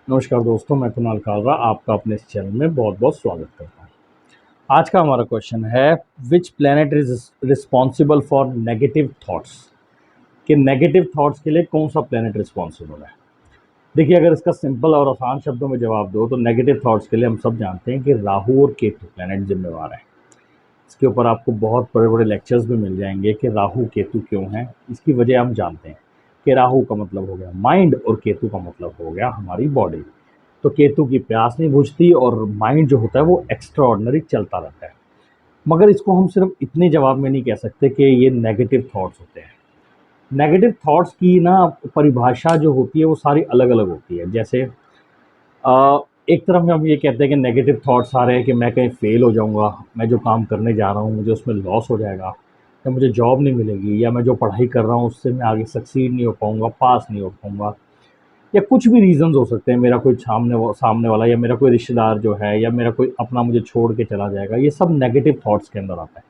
नमस्कार दोस्तों, मैं कुणाल कालरा आपका अपने इस चैनल में बहुत बहुत स्वागत करता हूँ। आज का हमारा क्वेश्चन है, which planet is responsible for negative thoughts. कि नेगेटिव थॉट्स के लिए कौन सा प्लैनेट रिस्पॉन्सिबल है। देखिए, अगर इसका सिंपल और आसान शब्दों में जवाब दो तो नेगेटिव थॉट्स के लिए हम सब जानते हैं कि राहु और केतु प्लैनेट जिम्मेवार है। इसके ऊपर आपको बहुत बड़े बड़े लेक्चर्स भी मिल जाएंगे कि राहु केतु क्यों हैं। इसकी वजह हम जानते हैं कि राहु का मतलब हो गया माइंड और केतु का मतलब हो गया हमारी बॉडी। तो केतु की प्यास नहीं बुझती और माइंड जो होता है वो एक्स्ट्रा ऑर्डनरी चलता रहता है। मगर इसको हम सिर्फ इतने जवाब में नहीं कह सकते कि ये नेगेटिव थॉट्स होते हैं। नेगेटिव थॉट्स की ना परिभाषा जो होती है वो सारी अलग अलग होती है। जैसे एक तरफ हम ये कहते हैं कि नेगेटिव थॉट्स आ रहे हैं कि मैं कहीं फेल हो जाऊंगा, मैं जो काम करने जा रहा हूँ मुझे उसमें लॉस हो जाएगा, या मुझे जॉब नहीं मिलेगी, या मैं जो पढ़ाई कर रहा हूँ उससे मैं आगे सक्सीड नहीं हो पाऊंगा, पास नहीं हो पाऊंगा, या कुछ भी रीज़न्स हो सकते हैं। मेरा कोई सामने वाला या मेरा कोई रिश्तेदार जो है या मेरा कोई अपना मुझे छोड़ के चला जाएगा, ये सब नेगेटिव थॉट्स के अंदर आता है।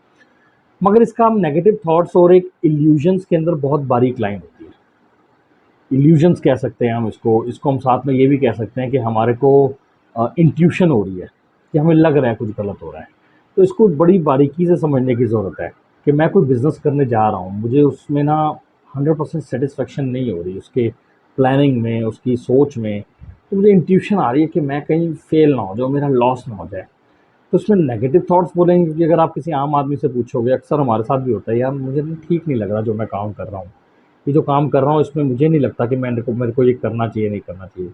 मगर इसका हम नेगेटिव थॉट्स और एक इल्यूजन्स के अंदर बहुत बारीक लाइन होती है। इल्यूजन्स कह सकते हैं हम इसको हम साथ में ये भी कह सकते हैं कि हमारे को इंट्यूशन हो रही है, कि हमें लग रहा है कुछ गलत हो रहा है। तो इसको बड़ी बारीकी से समझने की ज़रूरत है कि मैं कोई बिज़नेस करने जा रहा हूँ, मुझे उसमें ना 100% सेटिस्फेक्शन नहीं हो रही, उसके प्लानिंग में, उसकी सोच में। तो मुझे इंट्यूशन आ रही है कि मैं कहीं फेल ना हो जाऊँ, मेरा लॉस ना हो जाए। तो उसमें नेगेटिव थॉट्स बोलेंगे, क्योंकि अगर आप किसी आम आदमी से पूछोगे, अक्सर हमारे साथ भी होता है, यार मुझे ना ठीक नहीं लग रहा जो मैं काम कर रहा हूँ, ये जो काम कर रहा हूँ इसमें मुझे नहीं लगता कि मेरे को ये करना चाहिए, नहीं करना चाहिए।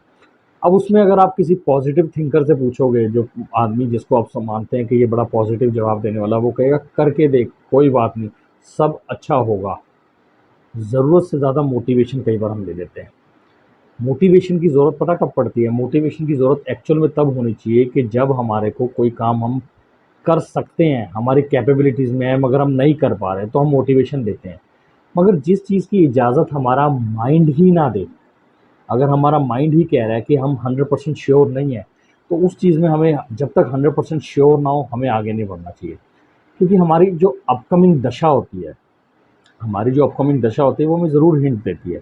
अब उसमें अगर आप किसी पॉजिटिव थिंकर से पूछोगे, जो आदमी जिसको आप मानते हैं कि ये बड़ा पॉजिटिव जवाब देने वाला, वो कहेगा करके देख, कोई बात नहीं, सब अच्छा होगा। ज़रूरत से ज़्यादा मोटिवेशन कई बार हम ले लेते हैं। मोटिवेशन की ज़रूरत पता कब पड़ती है? मोटिवेशन की ज़रूरत एक्चुअल में तब होनी चाहिए कि जब हमारे को कोई काम हम कर सकते हैं, हमारी कैपेबिलिटीज़ में है, मगर हम नहीं कर पा रहे हैं, तो हम मोटिवेशन देते हैं। मगर जिस चीज़ की इजाज़त हमारा माइंड ही ना दे, अगर हमारा माइंड ही कह रहा है कि हम 100% श्योर नहीं है, तो उस चीज़ में हमें जब तक 100% श्योर ना हो, हमें आगे नहीं बढ़ना चाहिए। क्योंकि हमारी जो अपकमिंग दशा होती है वो हमें ज़रूर हिंट देती है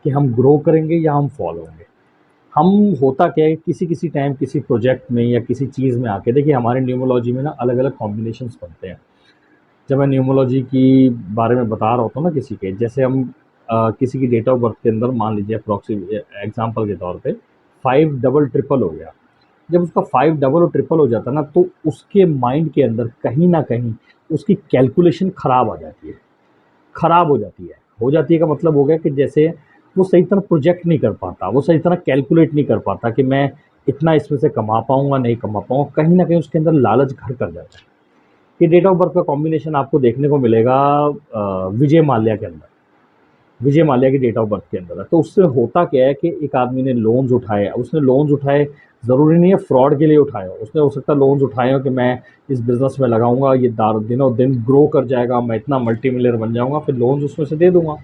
कि हम ग्रो करेंगे या हम फॉल होंगे। हम होता क्या है, किसी किसी टाइम किसी प्रोजेक्ट में या किसी चीज़ में आके, देखिए हमारे न्यूमोलॉजी में ना अलग अलग कॉम्बिनेशंस बनते हैं। जब मैं न्यूमोलॉजी की बारे में बता रहा होता हूँ ना किसी के, जैसे हम किसी की डेट ऑफ बर्थ के अंदर मान लीजिए अप्रॉक्सीमेट एग्जांपल के तौर पे 5 डबल ट्रिपल हो गया। जब उसका 5 डबल और ट्रिपल हो जाता है ना, तो उसके माइंड के अंदर कहीं न कहीं उसकी कैलकुलेशन खराब आ जाती है। खराब हो जाती है का मतलब हो गया कि जैसे वो सही तरह प्रोजेक्ट नहीं कर पाता, वो सही तरह कैलकुलेट नहीं कर पाता कि मैं इतना इसमें से कमा पाऊँगा, नहीं कमा पाऊँगा। कहीं न कहीं उसके अंदर लालच घर कर जाता है। ये डेट ऑफ बर्थ का कॉम्बिनेशन आपको देखने को मिलेगा विजय माल्या के अंदर। विजय माल्या की डेट ऑफ बर्थ के अंदर है। तो उससे होता क्या है कि एक आदमी ने लोन्स उठाए, उसने लोन्स उठाए, ज़रूरी नहीं है फ्रॉड के लिए उठाए हो, उसने हो सकता है लोन्स उठाए हो कि मैं इस बिज़नेस में लगाऊँगा, ये दार दिनों दिन ग्रो कर जाएगा, मैं इतना मल्टी मिलियनर बन जाऊँगा, फिर लोन्स उसमें से दे दूँगा।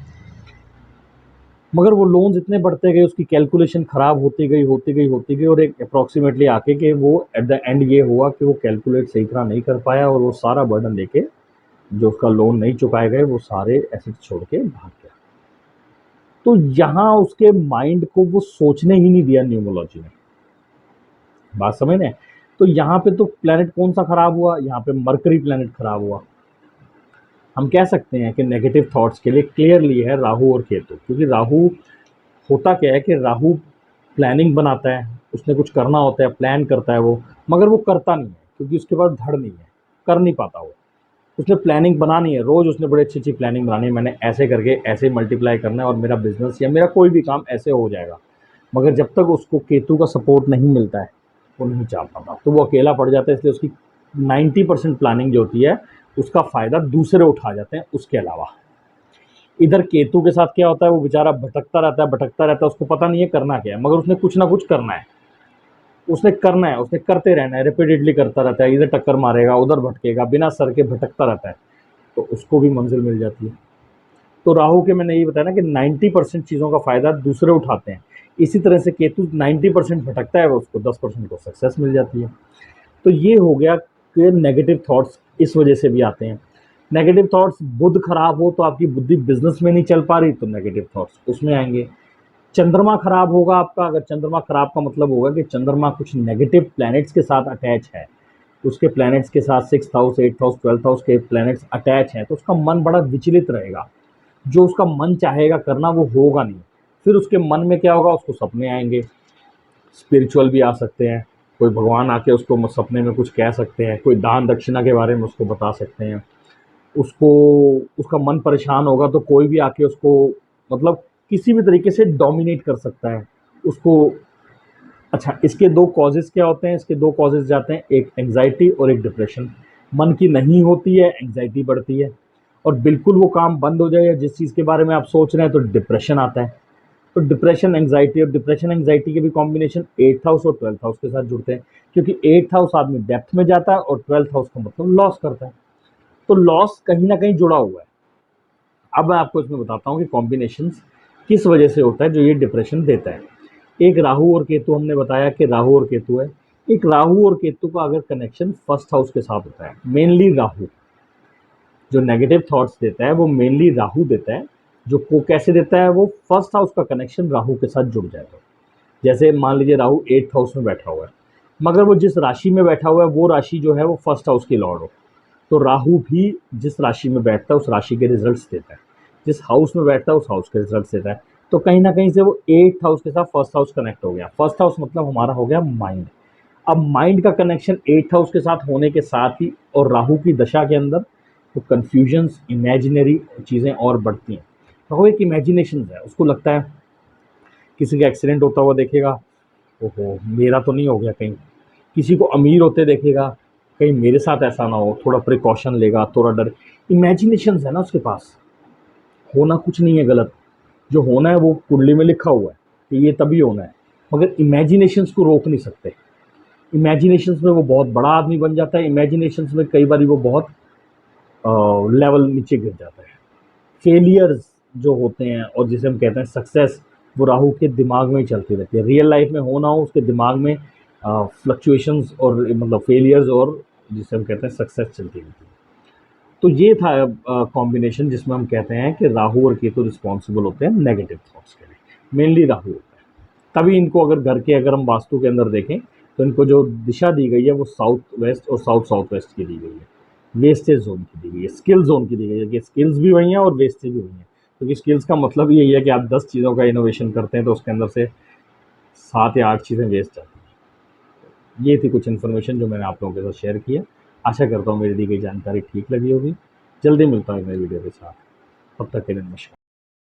मगर वो लोन्स इतने बढ़ते गए, उसकी कैलकुलेशन खराब होती गई और एक अप्रॉक्सिमेटली आके कि वो एट द एंड ये हुआ कि वो कैलकुलेट सही तरह नहीं कर पाया और वो सारा बर्डन लेके, जो उसका लोन नहीं चुकाए गए, वो सारे एसेट्स छोड़ के भाग गया। तो यहाँ उसके माइंड को वो सोचने ही नहीं दिया न्यूमोलॉजी ने। बात समझ रहे हैं? तो यहाँ पे तो प्लैनेट कौन सा खराब हुआ? यहाँ पे मरकरी प्लैनेट खराब हुआ। हम कह सकते हैं कि नेगेटिव थॉट्स के लिए क्लियरली है राहु और केतु, क्योंकि राहु होता क्या है कि राहु प्लानिंग बनाता है, उसने कुछ करना होता है, प्लान करता है वो, मगर वो करता नहीं है क्योंकि उसके पास धड़ नहीं है, कर नहीं पाता वो। उसने प्लानिंग बनानी है, रोज़ उसने बड़ी अच्छी-अच्छी प्लानिंग बनानी है, मैंने ऐसे करके ऐसे मल्टीप्लाई करना है और मेरा बिज़नेस या मेरा कोई भी काम ऐसे हो जाएगा। मगर जब तक उसको केतु का सपोर्ट नहीं मिलता है, वो नहीं चाह पाता। तो वो अकेला पड़ जाता है, इसलिए उसकी 90% प्लानिंग जो होती है, उसका फ़ायदा दूसरे उठा जाते हैं उसके अलावा। इधर केतु के साथ क्या होता है, वो बेचारा भटकता रहता है, उसको पता नहीं है करना क्या है, मगर उसने कुछ ना कुछ करना है। उसने करते रहना है, रिपीटेडली करता रहता है, इधर टक्कर मारेगा, उधर भटकेगा, बिना सर के भटकता रहता है। तो उसको भी मंजिल मिल जाती है। तो राहु के मैंने यही बताया ना कि 90% चीज़ों का फ़ायदा दूसरे उठाते हैं। इसी तरह से केतु 90% भटकता है, वो उसको 10% को सक्सेस मिल जाती है। तो ये हो गया कि नेगेटिव थॉट्स इस वजह से भी आते हैं। नेगेटिव थॉट्स, बुध खराब हो तो आपकी बुद्धि बिजनेस में नहीं चल पा रही, तो नेगेटिव थॉट्स उसमें आएंगे। चंद्रमा खराब होगा आपका, अगर चंद्रमा खराब का मतलब होगा कि चंद्रमा कुछ नेगेटिव प्लैनेट्स के साथ अटैच है, उसके प्लैनेट्स के साथ 6th house, 8th house, 12th house के प्लैनेट्स अटैच हैं, तो उसका मन बड़ा विचलित रहेगा। जो उसका मन चाहेगा करना वो होगा नहीं। फिर उसके मन में क्या होगा, उसको सपने आएंगे, स्पिरिचुअल भी आ सकते हैं, कोई भगवान आके उसको सपने में कुछ कह सकते हैं, कोई दान दक्षिणा के बारे में उसको बता सकते हैं। उसको उसका मन परेशान होगा तो कोई भी आके उसको मतलब किसी भी तरीके से डोमिनेट कर सकता है उसको। अच्छा, इसके दो कॉजेज़ क्या होते हैं? इसके दो कॉजेज़ जाते हैं, एक एंग्जायटी और एक डिप्रेशन। मन की नहीं होती है, एंग्जायटी बढ़ती है, और बिल्कुल वो काम बंद हो जाए या जिस चीज़ के बारे में आप सोच रहे हैं तो डिप्रेशन आता है। तो डिप्रेशन एंग्जायटी, और डिप्रेशन एंग्जायटी के भी कॉम्बिनेशन 8th हाउस और 12th हाउस के साथ जुड़ते हैं, क्योंकि 8th हाउस आदमी डेप्थ में जाता है और 12th हाउस का मतलब लॉस करता है। तो लॉस कहीं ना कहीं जुड़ा हुआ है। अब मैं आपको इसमें बताता हूँ कि कॉम्बिनेशंस किस वजह से होता है जो ये डिप्रेशन देता है। एक राहु और केतु, हमने बताया कि राहु और केतु है। एक राहु और केतु का अगर कनेक्शन फर्स्ट हाउस के साथ होता है, मेनली राहु जो नेगेटिव थॉट्स देता है वो मेनली राहु देता है। जो को कैसे देता है, वो फर्स्ट हाउस का कनेक्शन राहु के साथ जुड़ जाए तो। जैसे मान लीजिए राहु 8th हाउस में बैठा हुआ है, मगर वो जिस राशि में बैठा हुआ है वो राशि जो है वो फर्स्ट हाउस की लॉर्ड हो, तो राहु भी जिस राशि में बैठता है उस राशि के रिजल्ट्स देता है, जिस हाउस में बैठता है उस हाउस के रिजल्ट्स देता है। तो कहीं ना कहीं से वो 8th हाउस के साथ फर्स्ट हाउस कनेक्ट हो गया। फर्स्ट हाउस मतलब हमारा हो गया माइंड। अब माइंड का कनेक्शन 8th हाउस के साथ होने के साथ ही और राहु की दशा के अंदर, तो कन्फ्यूजन्स, इमेजिनरी चीज़ें और बढ़ती हैं। राहु एक इमेजिनेशन है, उसको लगता है किसी का एक्सीडेंट होता हुआ देखेगा, ओहो मेरा तो नहीं हो गया कहीं। किसी को अमीर होते देखेगा, कहीं मेरे साथ ऐसा ना हो, थोड़ा प्रिकॉशन लेगा, थोड़ा डर। इमेजिनेशंस है ना उसके पास, होना कुछ नहीं है गलत, जो होना है वो कुंडली में लिखा हुआ है कि ये तभी होना है, मगर इमेजिनेशंस को रोक नहीं सकते। इमेजिनेशंस में वो बहुत बड़ा आदमी बन जाता है, इमेजिनेशंस में कई बार वो बहुत लेवल नीचे गिर जाता है। फेलियर्स जो होते हैं और जिसे हम कहते हैं सक्सेस, वो राहु के दिमाग में ही चलती रहती है। रियल लाइफ में हो ना हो, उसके दिमाग में फ्लक्चुएशंस और मतलब फेलियर्स और जिसे हम कहते हैं सक्सेस चलती रहती है। तो ये था कॉम्बिनेशन जिसमें हम कहते हैं कि राहु और केतु रिस्पॉन्सिबल होते हैं नेगेटिव थॉट्स के लिए, मेनली राहु होता है। तभी इनको अगर घर के अगर हम वास्तु के अंदर देखें तो इनको जो दिशा दी गई है वो साउथ वेस्ट और साउथ साउथ वेस्ट की दी गई है, वेस्टेज जोन की दी गई है, स्किल जोन की दी गई है कि स्किल्स भी वही हैं और वेस्टेज भी वही है। क्योंकि स्किल्स का मतलब यही है कि आप 10 चीज़ों का इनोवेशन करते हैं तो उसके अंदर से 7 या 8 चीज़ें वेस्ट जाती हैं। ये थी कुछ इन्फॉर्मेशन जो मैंने आप लोगों के साथ शेयर किया। आशा करता हूँ मेरी दी गई जानकारी ठीक लगी होगी। जल्दी मिलता हूँ नई वीडियो के साथ, तब तक के लिए नमस्कार।